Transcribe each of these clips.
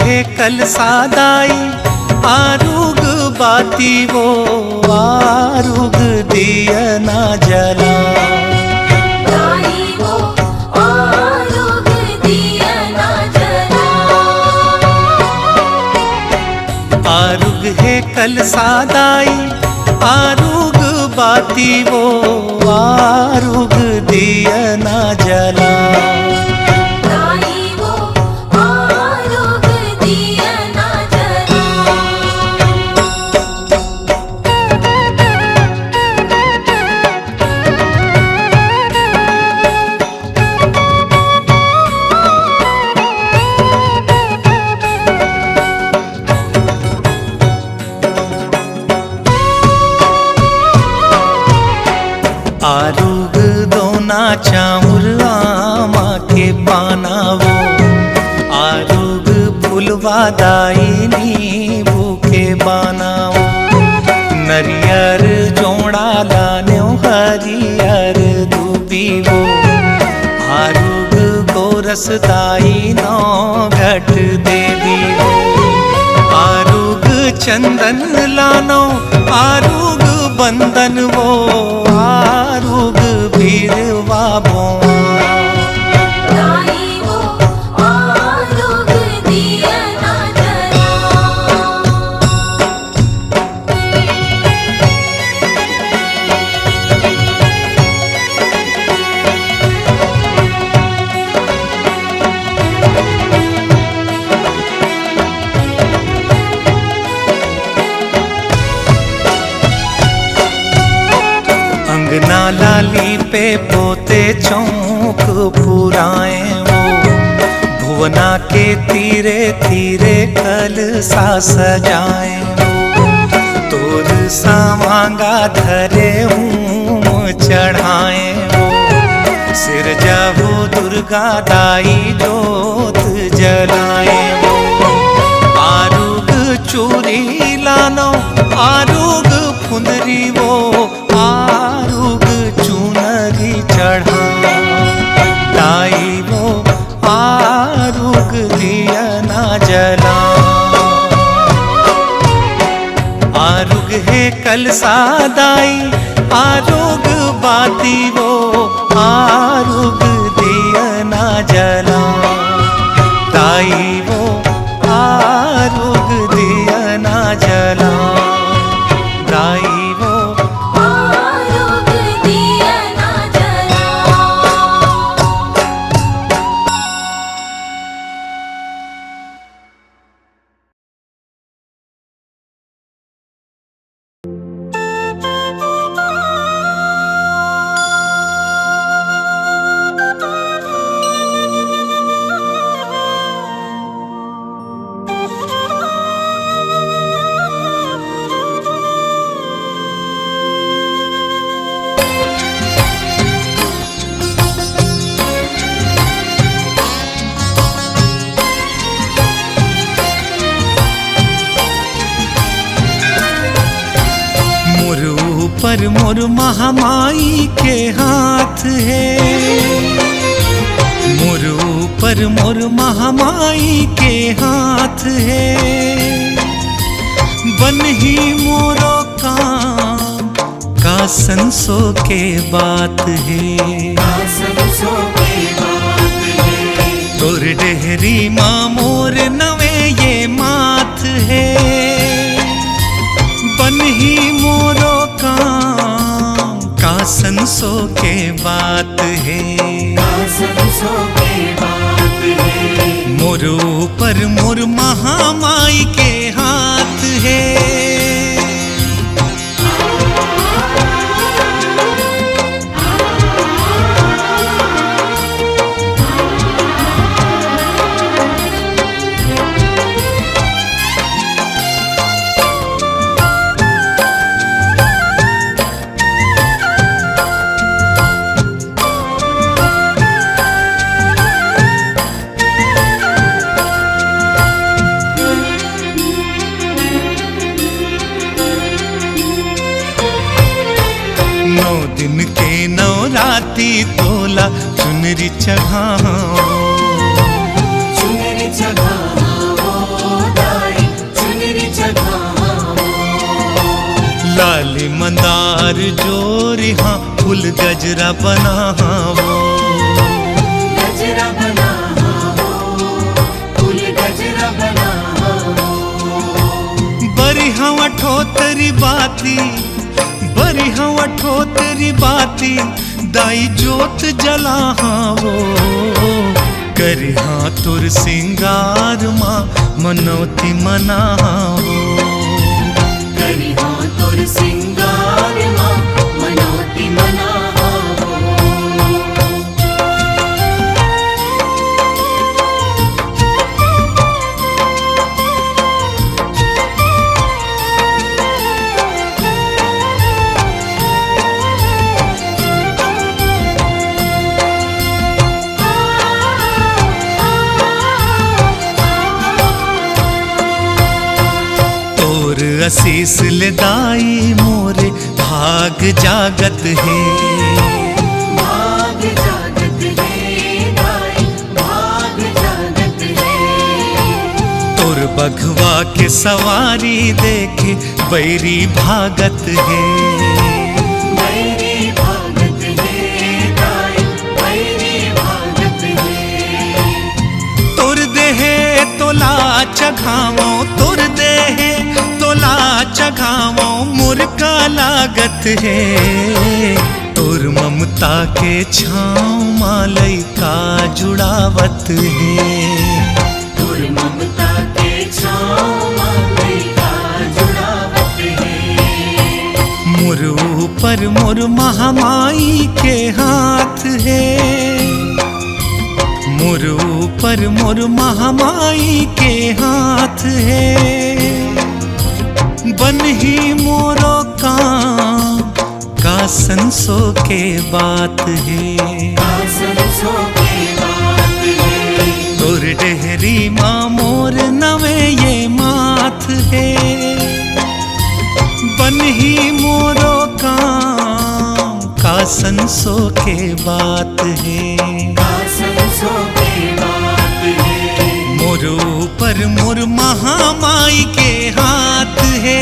है कल सादाई आरुग बाती वो आरुग दिया ना जला। आरुग है कल सादाई आरुग बाती वो आरुग दिया ना जला। आरुग दोना चामुर आमा के पाना वो आरुग फुलवा दाई नींबू के बाना वो। नरियर जोड़ा लान्यो हरियर दूबी वो आरुग गोरस दाई नौ घट देवी वो। आरुग चंदन लानो आरुग बंदन वो आरुग भीरवा बो। अंगना लाली पे पोते चौक पुराए वो भुवना के तीरे तीरे कल सा सजाए वो। तोर सामांगा धरे हूँ चढ़ाए वो सिर जाहू दुर्गा दाई जोत जलाए वो। आरुग चूरी लानो आरुग फुंदरी वो आरुग चुनरी चढ़ा दाई वो आरुग दिया ना जला। आरुग है कल सादाई आरुग बाती वो आरुग दिया ना जला। दाई वो आरुग दिया ना जला। दाई वो पर मोर महामाई के हाथ है। मोर ऊपर मोर महामाई के हाथ है। बन ही मोरो काम का संसो के बात है। तोर डेहरी माँ मोर नवे ये माथ है। बन ही मोरो काम का संसो के बात है। मोर ऊपर मोर महामाई के हाथ है। दिन के नवराती तोला चुनरी चढ़ाओ। हार जोरी हाँ फूल गजरा बना हाँ वो गजरा बना हो, फूल गजरा बना हो। बरी हवा ठोतरी बाती, बरी हवा ठोतरी बाती, दाई जोत जला हाँ वो करी हाँ तुर सिंगार माँ मनौती मना हाँ वो करी हाँ तोर सिंगार माँ मनौती मना हो। आशीष ले दाई मोरे भाग जागत है, भाग जागत है दाई, भाग जागत है। तोर बघवा के सवारी देखे बैरी भागत है, बैरी भागत है दाई, बैरी भागत है। तोर देहे तोला चघावो, तोर देहे तोला चघावो मुर्का लागत है, तोर ममता के छाँव मालई का जुड़ावत है, तोर ममता के छाँव मालई का जुड़ावत है। मोर ऊपर मोर महामाई के हाथ है, मोर ऊपर मोर महामाई के हाथ है, बन ही मोरो काम का संसो के बात है, सरसों के बात है। तोर डेहरी माँ मोर नवे ये माथ है, बन ही मोरो काम का संसो के बात है, सरसों के बात है। मोर ऊपर मोर महामाई के हाथ है।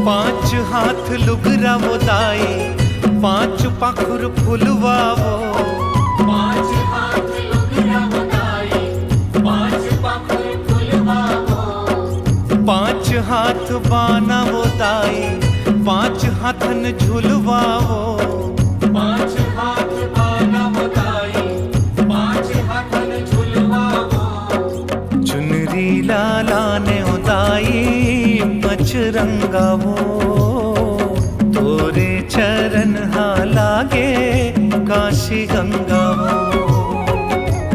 पांच हाथ लुगरा वो दाई, पांच पाखुर फुलवा वो, पांच हाथ लुगरा बताई, पांच पाखुर फुलवा हो। पांच हाथ बाना वो दाई, पांच हाथन झुलवा वो, पांच हाथ बाना बताई, पांच हाथन झुलवा हो। चुनरी लाला ने उदाई मचरंगा वो, तोरे चरण हा लागे काशी गंगा वो,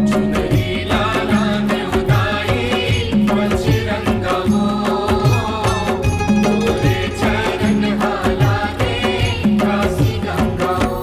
चुनरी लाला ने उदाई मचरंगा वो, तोरे चरण हा लागे काशी गंगा वो।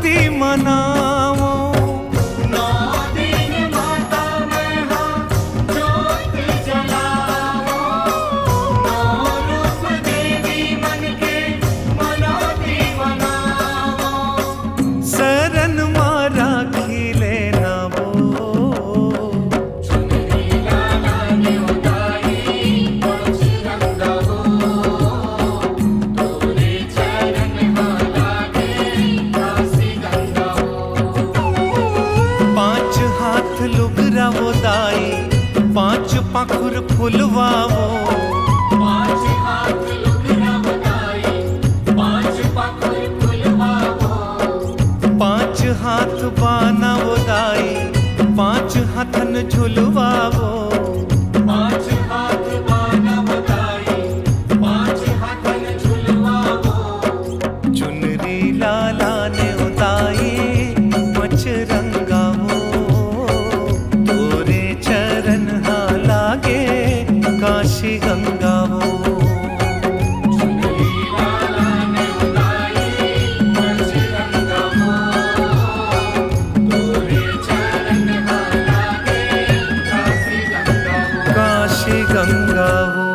भक्ति मनाओ। नौ दिन माता में हाँ ज्योत जलाओ, नौ रूप देवी मन के मनोती मनाओ। शरण मारा खिले ना वो, चुनरी लाला ने उतारी बजरंगा हो, तोरे चरण हाला के काशी गंगा हो। पांच हाथ लुगरा वो दाई, पांच पाखुर फुलवाओ। पांच हाथ लुगरा बताई, पांच पाखुर फुलवाओ। पांच हाथ बाना वो दाई, पांच हाथन झुलवाओ। पांच हाथ बाना बताई, पांच हाथन झुलवाओ। चुनरी लाला ने उताई मचरंगा वो, तोरे चरण हाला गे काशी गंगा वो। चुनरी लाला ने उतारी बजरंगा हो, तोरे चरण हाला के काशी गंगा हो। काशी गंगा वो।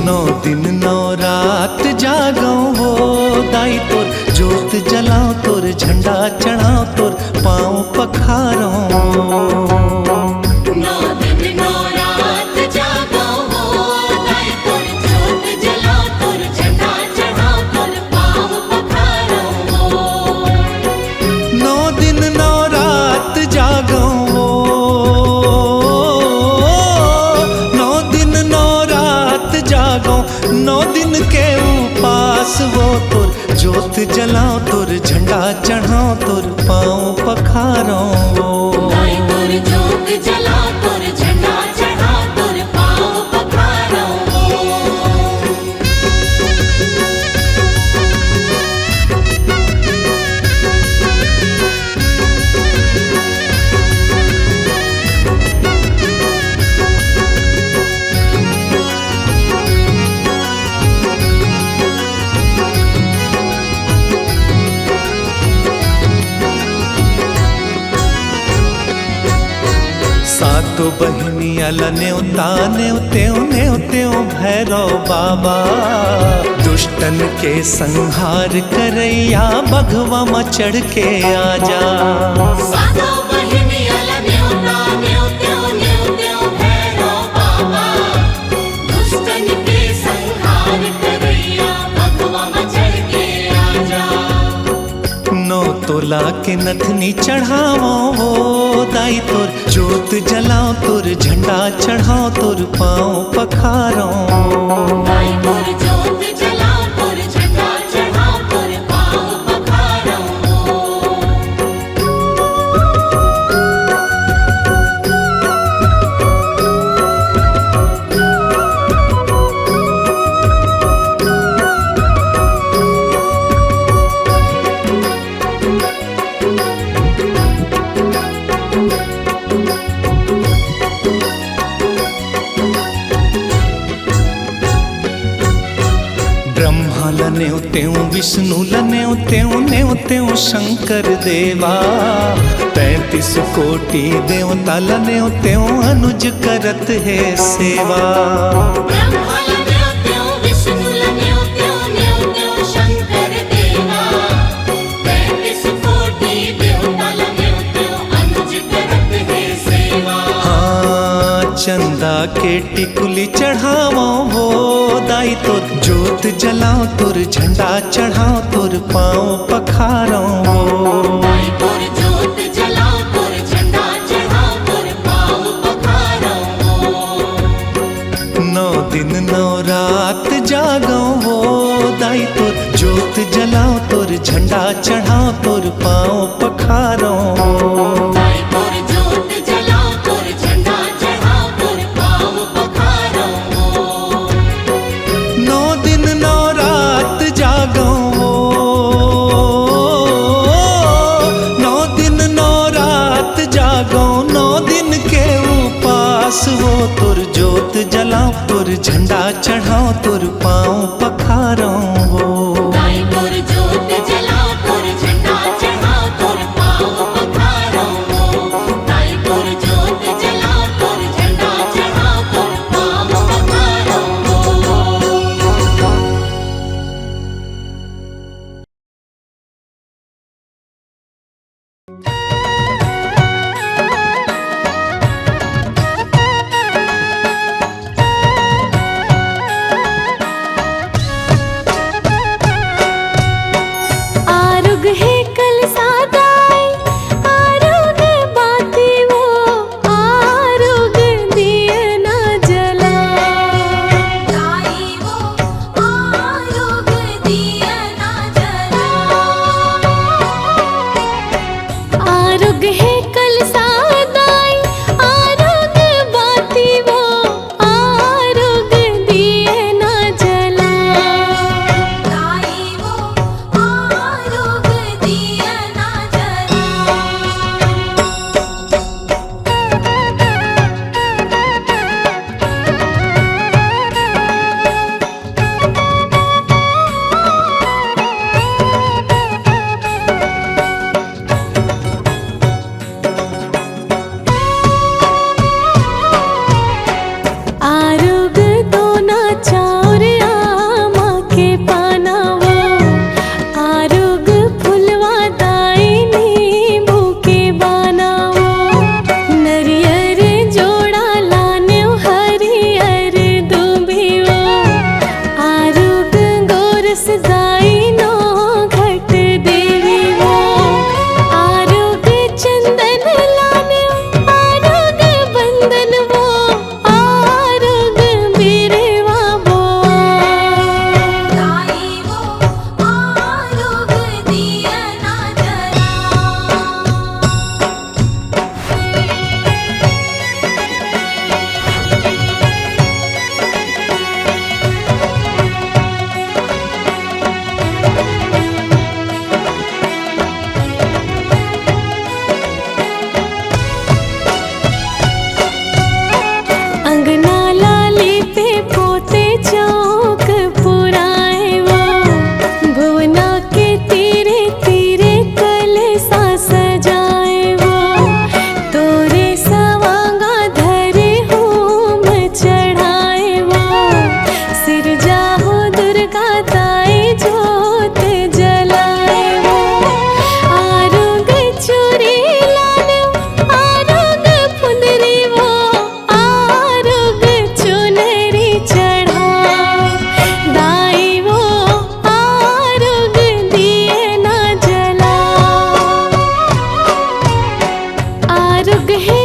नौ दिन नौ रात जागो वो दाई तोर, जोत जलाओ तोर, झंडा चढ़ाओ तोर, पाँव पखारो। नौ दिन नौ रात जागो हो, दाई तोर जोत जलाओ तोर, झंडा चढ़ाओ तोर, पाँव पखारो हो। नौ दिन नौ रात जागो वो, नौ दिन नौ रात जागो, नौ दिन के उपास वो तोर, जोत जलाओ तोर, झंडा चढ़ाओ तोर, पाँव पखारो। दाई तोर जोत जलाओ तोर, झंडा चढ़ाओ तोर, पाँव पखारो हो। सातो बहनिया न्योता न्योत्यो न्योत्यो भैरव बाबा, दुष्टन के संहार करैया बघवा में चढ़ के आजा। सातो बहनिया न्योता न्योत्यो न्योत्यो भैरव बाबा, दुष्टन के संहार करैया बघवा में चढ़ के आजा। नौ तोला के नथनी चढ़ाओ वो दाई तोर, जोत जलाओ तोर, झंडा चढ़ाओ तोर, पाँव पखारो। दाई तोर जोत जलाओ तोर, झंडा चढ़ाओ तोर, पाँव पखारो हो। ब्रह्मा न्योत्यो विष्णु न्योत्यो न्योत्यो शंकर देवा, 33 कोटि देवता न्योत्यो अनुज करत है सेवा। ब्रह्मा न्योत्यो विष्णु न्योत्यो न्योत्यो शंकर देवा, 33 कोटि देवता न्योत्यो अनुज करत है सेवा। हाँ चंदा के टिकुली चढ़ाओ वो दाई तोर, जोत जलाओ तोर, झंडा चढ़ाओ तोर, पाँव पखारो। दाई तोर जोत जलाओ तोर, झंडा चढ़ाओ तोर, पाँव पखारो। दिन नौ रात जागो वो दाई तोर जोत जलाओ तोर झंडा चढ़ाओ तोर पाँव पखारो दाई तोर जोत जलाओ तोर झंडा चढ़ाओ तोर पाँव पखारो। नौ दिन नौ रात जागो वो, नौ दिन नौ रात जागो, नौ दिन के उपास हो तोर जोत जलाओ तोर झंडा चढ़ाओ तोर पाँव पखारो हो। दाई तोर जोत जलाओ तोर झंडा चढ़ाओ तोर पाँव पखारो। दाई तोर जोत जलाओ तोर झंडा चढ़ाओ तोर पाँव पखारो। आरुग है कल सादाई आरुग बाती वो आरुग दिए ना जला दाई वो आरुग दिए ना जला। आरुग है कल सादाई आरुग बाती वो आरुग दिए ना जला दाई वो आरुग दिए ना जला। आरुग दोना चाउर आमा के पाना वो आरुग फुलवा दाई नींबू के बाना वो नरियर जोड़ा लाने हरियर दूबी वो आरुग गोरस दाई नो घट देवी वो आरुग चंदन लाने आरुग बंदन वो आरुग बिरवा बो दाई वो आरुग दिया ना जला। अंगना लाली पे पोते चौक पुराए वो भुवना के तीरे तीरे कलसा सजाए वो तोरे सवांगा धरे होम चढ़ाए वो सिर जाहो दुर्गा ताई जोत जलाए वो आरुग चूरी लाने आरुग फुंदरी वो आरुग चुनरी चढ़ा दाई वो आरुग दिए ना जला। आरुग है